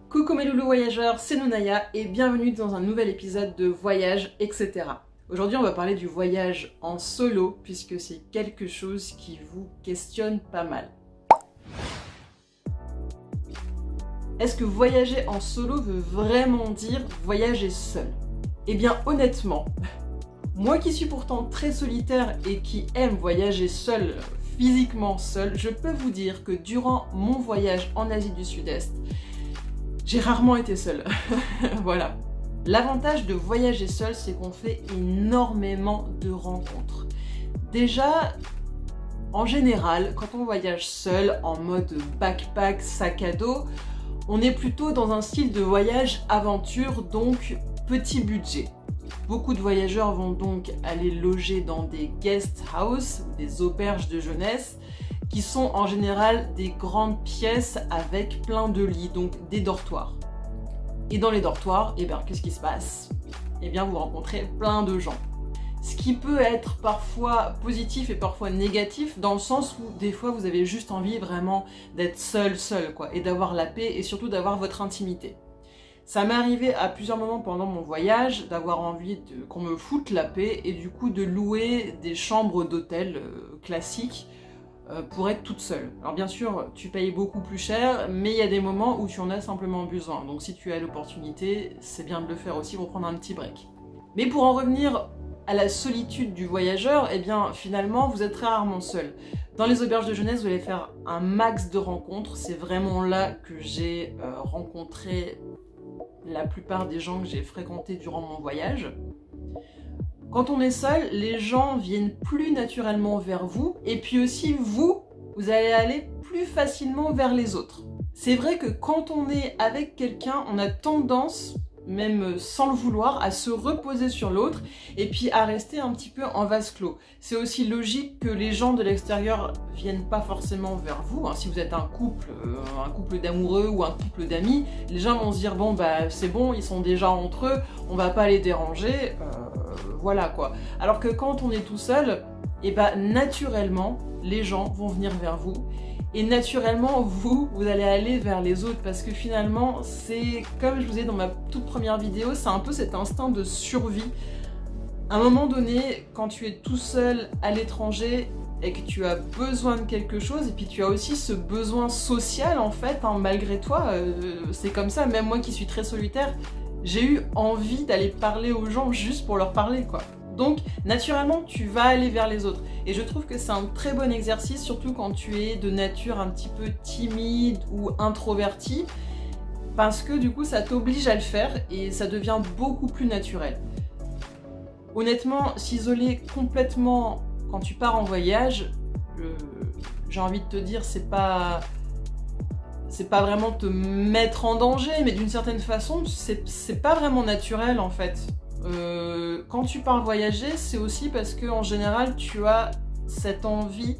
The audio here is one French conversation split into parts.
Coucou mes loulous voyageurs, c'est Nounaya et bienvenue dans un nouvel épisode de Voyage, etc. Aujourd'hui on va parler du voyage en solo puisque c'est quelque chose qui vous questionne pas mal. Est-ce que voyager en solo veut vraiment dire voyager seul? Eh bien honnêtement, moi qui suis pourtant très solitaire et qui aime voyager seul, physiquement seul, je peux vous dire que durant mon voyage en Asie du Sud-Est, j'ai rarement été seule. Voilà. L'avantage de voyager seul, c'est qu'on fait énormément de rencontres. Déjà, en général, quand on voyage seul, en mode backpack, sac à dos, on est plutôt dans un style de voyage aventure, donc petit budget. Beaucoup de voyageurs vont donc aller loger dans des guest houses, des auberges de jeunesse, qui sont en général des grandes pièces avec plein de lits, donc des dortoirs. Et dans les dortoirs, eh bien, qu'est-ce qui se passe? Eh bien, vous rencontrez plein de gens. Ce qui peut être parfois positif et parfois négatif, dans le sens où des fois vous avez juste envie vraiment d'être seul, quoi, et d'avoir la paix et surtout d'avoir votre intimité. Ça m'est arrivé à plusieurs moments pendant mon voyage d'avoir envie qu'on me foute la paix et du coup de louer des chambres d'hôtel classiques pour être toute seule. Alors bien sûr, tu payes beaucoup plus cher, mais il y a des moments où tu en as simplement besoin. Donc si tu as l'opportunité, c'est bien de le faire aussi pour prendre un petit break. Mais pour en revenir à la solitude du voyageur, eh bien finalement, vous êtes très rarement seul. Dans les auberges de jeunesse, vous allez faire un max de rencontres. C'est vraiment là que j'ai rencontré la plupart des gens que j'ai fréquentés durant mon voyage. Quand on est seul, les gens viennent plus naturellement vers vous et puis aussi vous allez aller plus facilement vers les autres. C'est vrai que quand on est avec quelqu'un, on a tendance, même sans le vouloir, à se reposer sur l'autre et puis à rester un petit peu en vase clos. C'est aussi logique que les gens de l'extérieur viennent pas forcément vers vous. Si vous êtes un couple d'amoureux ou un couple d'amis, les gens vont se dire bon bah c'est bon, ils sont déjà entre eux, on va pas les déranger, voilà quoi. Alors que quand on est tout seul, et bah naturellement les gens vont venir vers vous. Et naturellement, vous allez aller vers les autres parce que finalement, c'est comme je vous ai dit dans ma toute première vidéo, c'est un peu cet instinct de survie. À un moment donné, quand tu es tout seul à l'étranger et que tu as besoin de quelque chose, et puis tu as aussi ce besoin social en fait, malgré toi, c'est comme ça, même moi qui suis très solitaire, j'ai eu envie d'aller parler aux gens juste pour leur parler quoi. Donc, naturellement, tu vas aller vers les autres. Et je trouve que c'est un très bon exercice, surtout quand tu es de nature un petit peu timide ou introverti, parce que du coup, ça t'oblige à le faire et ça devient beaucoup plus naturel. Honnêtement, s'isoler complètement quand tu pars en voyage, j'ai envie de te dire, c'est pas vraiment te mettre en danger, mais d'une certaine façon, c'est pas vraiment naturel en fait. Quand tu pars voyager, c'est aussi parce que en général tu as cette envie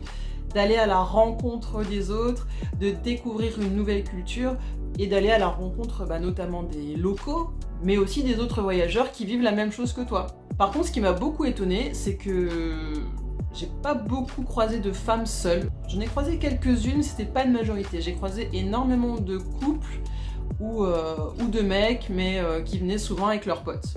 d'aller à la rencontre des autres, de découvrir une nouvelle culture et d'aller à la rencontre notamment des locaux, mais aussi des autres voyageurs qui vivent la même chose que toi. Par contre, ce qui m'a beaucoup étonnée, c'est que j'ai pas beaucoup croisé de femmes seules. J'en ai croisé quelques-unes, mais c'était pas une majorité. J'ai croisé énormément de couples ou de mecs, mais qui venaient souvent avec leurs potes.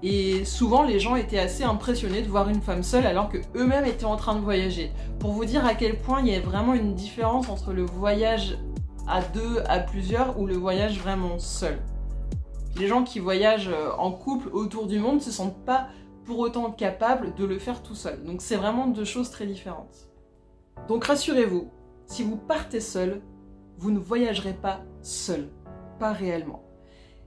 Et souvent, les gens étaient assez impressionnés de voir une femme seule alors qu'eux-mêmes étaient en train de voyager. Pour vous dire à quel point il y a vraiment une différence entre le voyage à deux, à plusieurs, ou le voyage vraiment seul. Les gens qui voyagent en couple autour du monde ne se sentent pas pour autant capables de le faire tout seul. Donc c'est vraiment deux choses très différentes. Donc rassurez-vous, si vous partez seul, vous ne voyagerez pas seul. Pas réellement.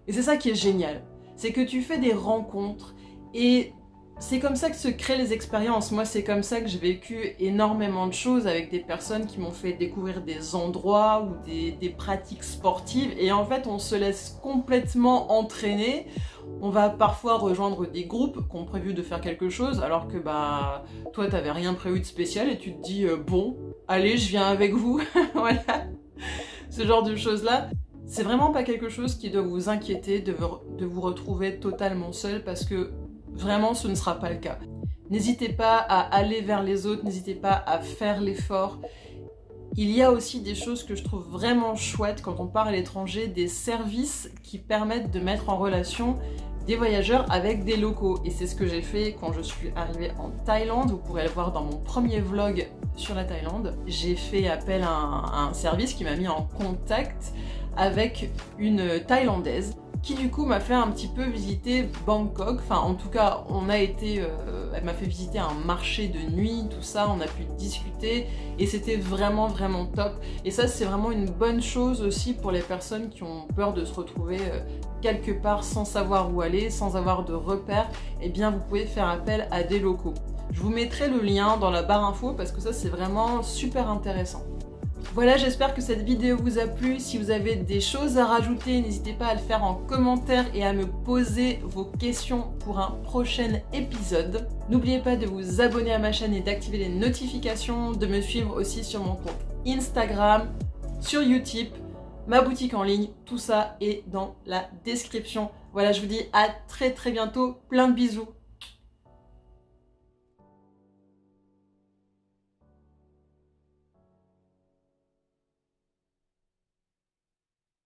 Et c'est ça qui est génial. C'est que tu fais des rencontres et c'est comme ça que se créent les expériences. Moi, c'est comme ça que j'ai vécu énormément de choses avec des personnes qui m'ont fait découvrir des endroits ou des pratiques sportives. Et en fait, on se laisse complètement entraîner. On va parfois rejoindre des groupes qui ont prévu de faire quelque chose alors que toi, t'avais rien prévu de spécial et tu te dis bon, allez, je viens avec vous. Voilà, ce genre de choses-là. C'est vraiment pas quelque chose qui doit vous inquiéter de vous retrouver totalement seul parce que vraiment ce ne sera pas le cas. N'hésitez pas à aller vers les autres, n'hésitez pas à faire l'effort. Il y a aussi des choses que je trouve vraiment chouettes quand on part à l'étranger, des services qui permettent de mettre en relation des voyageurs avec des locaux. Et c'est ce que j'ai fait quand je suis arrivée en Thaïlande. Vous pourrez le voir dans mon premier vlog sur la Thaïlande. J'ai fait appel à un service qui m'a mis en contact avec une Thaïlandaise qui du coup m'a fait un petit peu visiter Bangkok. Enfin en tout cas elle m'a fait visiter un marché de nuit, tout ça, on a pu discuter et c'était vraiment top. Et ça c'est vraiment une bonne chose aussi pour les personnes qui ont peur de se retrouver quelque part sans savoir où aller, sans avoir de repères. Eh bien vous pouvez faire appel à des locaux. Je vous mettrai le lien dans la barre info parce que ça c'est vraiment super intéressant. Voilà, j'espère que cette vidéo vous a plu. Si vous avez des choses à rajouter, n'hésitez pas à le faire en commentaire et à me poser vos questions pour un prochain épisode. N'oubliez pas de vous abonner à ma chaîne et d'activer les notifications, de me suivre aussi sur mon compte Instagram, sur Utip, ma boutique en ligne, tout ça est dans la description. Voilà, je vous dis à très bientôt, plein de bisous.